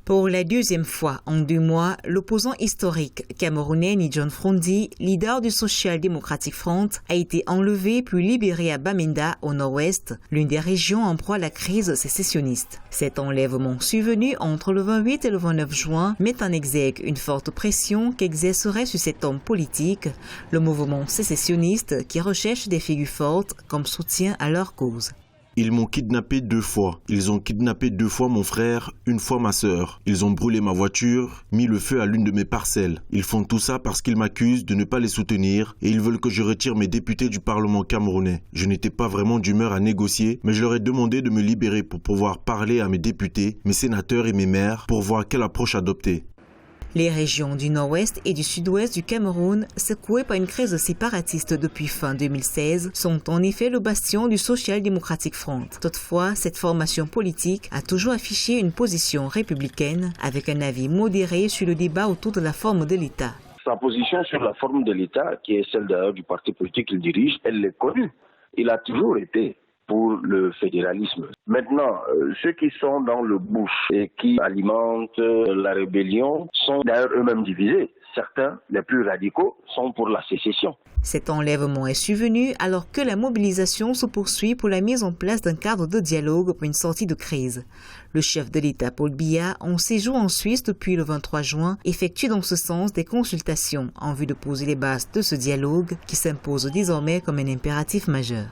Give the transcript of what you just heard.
Pour la deuxième fois en 2 mois, l'opposant historique camerounais John Frondi, leader du Social Democratic Front, a été enlevé puis libéré à Bamenda, au nord-ouest, l'une des régions en proie à la crise sécessionniste. Cet enlèvement survenu entre le 28 et le 29 juin met en exergue une forte pression qu'exercerait sur cet homme politique le mouvement sécessionniste qui recherche des figures fortes comme soutien à leur cause. Ils m'ont kidnappé 2 fois. Ils ont kidnappé 2 fois mon frère, 1 fois ma sœur. Ils ont brûlé ma voiture, mis le feu à l'une de mes parcelles. Ils font tout ça parce qu'ils m'accusent de ne pas les soutenir et ils veulent que je retire mes députés du Parlement camerounais. Je n'étais pas vraiment d'humeur à négocier, mais je leur ai demandé de me libérer pour pouvoir parler à mes députés, mes sénateurs et mes maires pour voir quelle approche adopter. Les régions du nord-ouest et du sud-ouest du Cameroun, secouées par une crise séparatiste depuis fin 2016, sont en effet le bastion du Social Democratic Front. Toutefois, cette formation politique a toujours affiché une position républicaine avec un avis modéré sur le débat autour de la forme de l'État. Sa position sur la forme de l'État, qui est celle d'ailleurs du parti politique qu'il dirige, elle est connue. Il a toujours été pour le fédéralisme. Maintenant, ceux qui sont dans le bush et qui alimentent la rébellion sont d'ailleurs eux-mêmes divisés. Certains, les plus radicaux, sont pour la sécession. Cet enlèvement est survenu alors que la mobilisation se poursuit pour la mise en place d'un cadre de dialogue pour une sortie de crise. Le chef de l'État, Paul Biya, en séjour en Suisse depuis le 23 juin, effectue dans ce sens des consultations en vue de poser les bases de ce dialogue qui s'impose désormais comme un impératif majeur.